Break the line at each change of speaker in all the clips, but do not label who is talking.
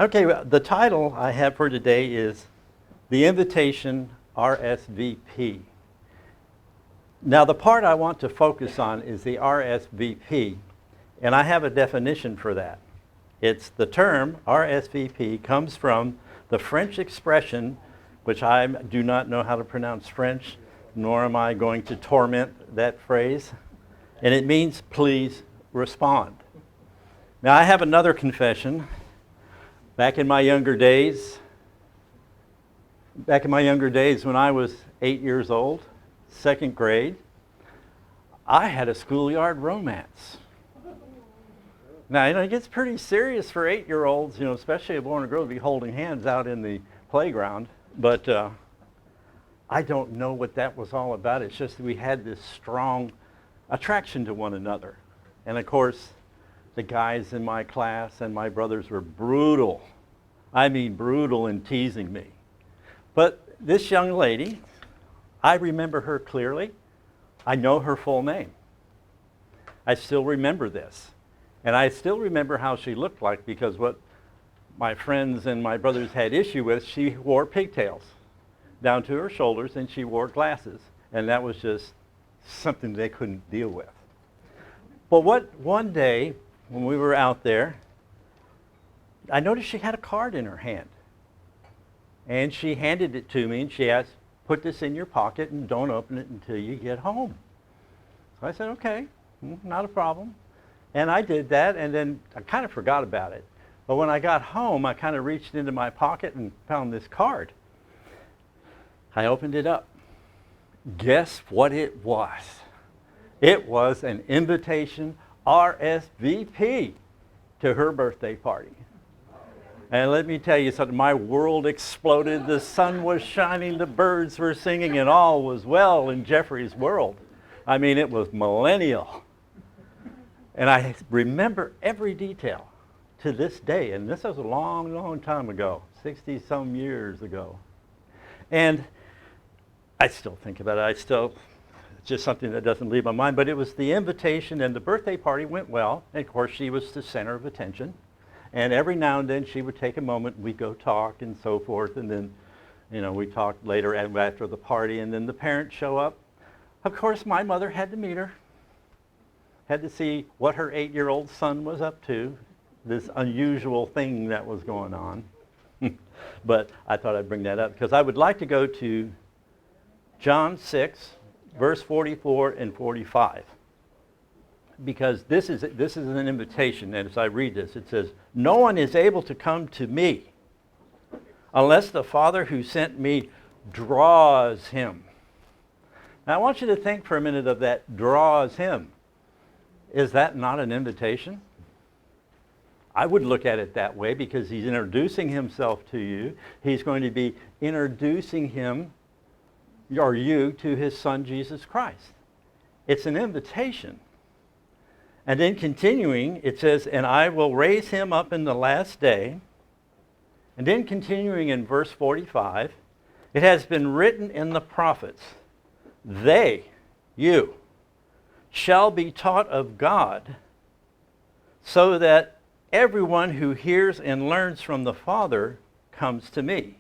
Okay, well, the title I have for today is The Invitation RSVP. Now, the part I want to focus on is the RSVP, and I have a definition for that. It's the term RSVP comes from the French expression, which I do not know how to pronounce French, nor am I going to torment that phrase, and it means please respond. Now, I have another confession. Back in my younger days, when I was 8 years old, second grade, I had a schoolyard romance. Now, it gets pretty serious for 8-year-olds, especially a boy and a girl to be holding hands out in the playground. But I don't know what that was all about. It's just that we had this strong attraction to one another. And of course, the guys in my class and my brothers were brutal. I mean brutal in teasing me. But this young lady, I remember her clearly. I know her full name. I still remember this. And I still remember how she looked like, because what my friends and my brothers had issue with, she wore pigtails down to her shoulders and she wore glasses. And that was just something they couldn't deal with. But one day, when we were out there, I noticed she had a card in her hand. And she handed it to me and she asked, "Put this in your pocket and don't open it until you get home." So I said, "Okay, not a problem." And I did that, and then I kind of forgot about it. But when I got home, I kind of reached into my pocket and found this card. I opened it up. Guess what it was? It was an invitation RSVP to her birthday party. And let me tell you something, my world exploded. The sun was shining, the birds were singing, and all was well in Jeffrey's world. I mean, it was millennial. And I remember every detail to this day. And this was a long, long time ago, 60-some years ago. And I still think about it. It's just something that doesn't leave my mind. But it was the invitation, and the birthday party went well. And of course, she was the center of attention. And every now and then she would take a moment, we'd go talk and so forth, and then, we talked later after the party, and then the parents show up. Of course, my mother had to meet her, had to see what her 8-year-old son was up to, this unusual thing that was going on. But I thought I'd bring that up because I would like to go to John 6, verse 44 and 45. Because this is an invitation, and as I read this, it says, "No one is able to come to me unless the Father who sent me draws him." Now I want you to think for a minute of that, draws him. Is that not an invitation? I would look at it that way, because he's introducing himself to you. He's going to be introducing him, or you, to his son Jesus Christ. It's an invitation. And then continuing, it says, "And I will raise him up in the last day." And then continuing in verse 45, "It has been written in the prophets, they, you, shall be taught of God, so that everyone who hears and learns from the Father comes to me."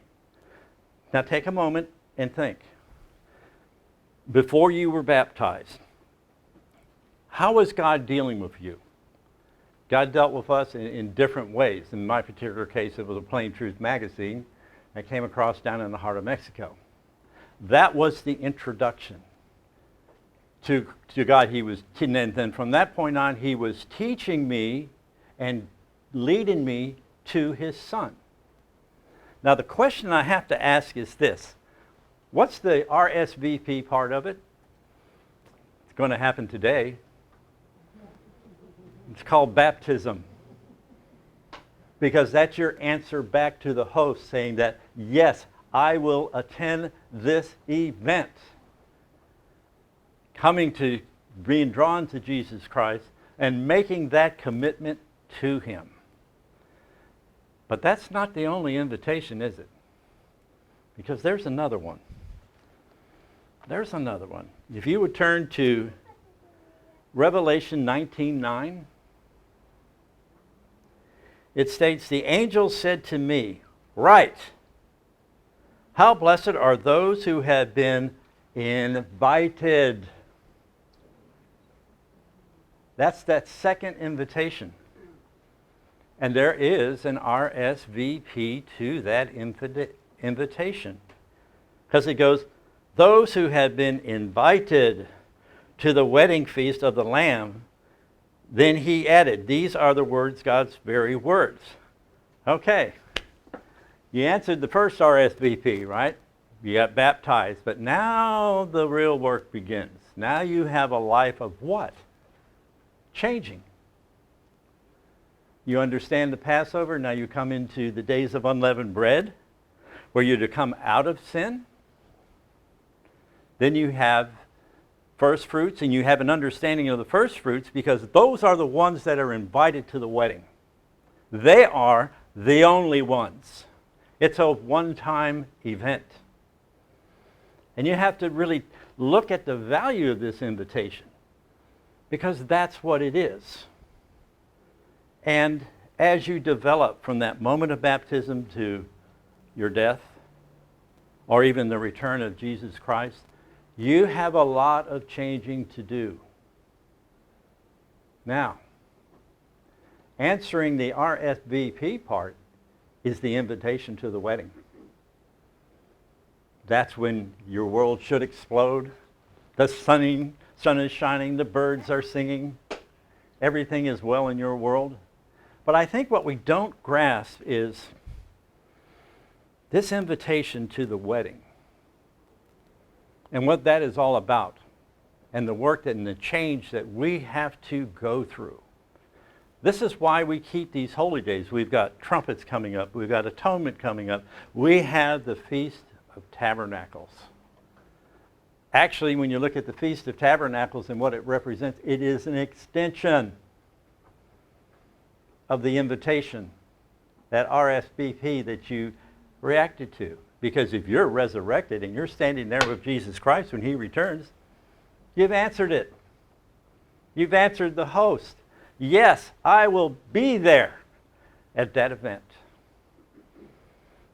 Now take a moment and think. Before you were baptized, how was God dealing with you? God dealt with us in different ways. In my particular case, it was a Plain Truth magazine I came across down in the heart of Mexico. That was the introduction to God. And then from that point on, he was teaching me and leading me to his son. Now the question I have to ask is this: what's the RSVP part of it? It's going to happen today. It's called baptism. Because that's your answer back to the host, saying that, yes, I will attend this event. Being drawn to Jesus Christ and making that commitment to him. But that's not the only invitation, is it? Because there's another one. There's another one. If you would turn to Revelation 19:9. it states, the angel said to me, "Write, how blessed are those who have been invited." That's that second invitation. And there is an RSVP to that invitation. Because it goes, those who have been invited to the wedding feast of the Lamb. Then he added, these are the words, God's very words. Okay. You answered the first RSVP, right? You got baptized. But now the real work begins. Now you have a life of what? Changing. You understand the Passover. Now you come into the days of unleavened bread, where you're to come out of sin. Then you have first fruits, and you have an understanding of the first fruits because those are the ones that are invited to the wedding. They are the only ones. It's a one-time event. And you have to really look at the value of this invitation because that's what it is. And as you develop from that moment of baptism to your death, or even the return of Jesus Christ, you have a lot of changing to do. Now, answering the RSVP part is the invitation to the wedding. That's when your world should explode. The sun is shining, the birds are singing, everything is well in your world. But I think what we don't grasp is this invitation to the wedding and what that is all about, and the work and the change that we have to go through. This is why we keep these holy days. We've got trumpets coming up. We've got atonement coming up. We have the Feast of Tabernacles. Actually, when you look at the Feast of Tabernacles and what it represents, it is an extension of the invitation, that RSVP that you reacted to. Because if you're resurrected and you're standing there with Jesus Christ when he returns, you've answered it. You've answered the host. Yes, I will be there at that event.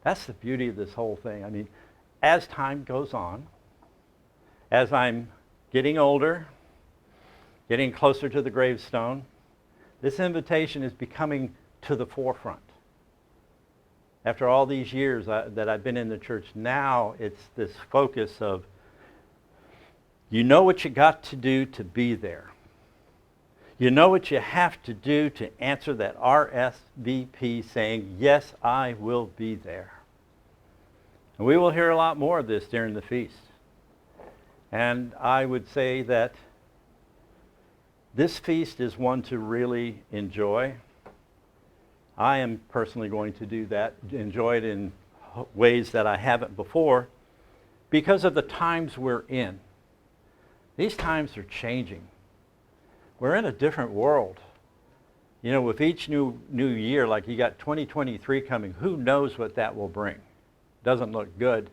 That's the beauty of this whole thing. I mean, as time goes on, as I'm getting older, getting closer to the gravestone, this invitation is becoming to the forefront. After all these years that I've been in the church, now it's this focus of, you know what you got to do to be there. You know what you have to do to answer that RSVP saying, yes, I will be there. And we will hear a lot more of this during the feast. And I would say that this feast is one to really enjoy. I am personally going to do that, enjoy it in ways that I haven't before because of the times we're in. These times are changing. We're in a different world. You know, with each new year, like you got 2023 coming, who knows what that will bring? Doesn't look good.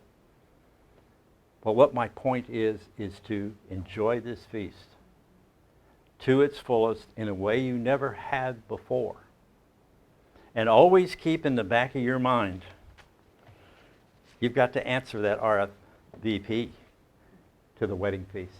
But what my point is to enjoy this feast to its fullest in a way you never had before. And always keep in the back of your mind, you've got to answer that RSVP to the wedding feast.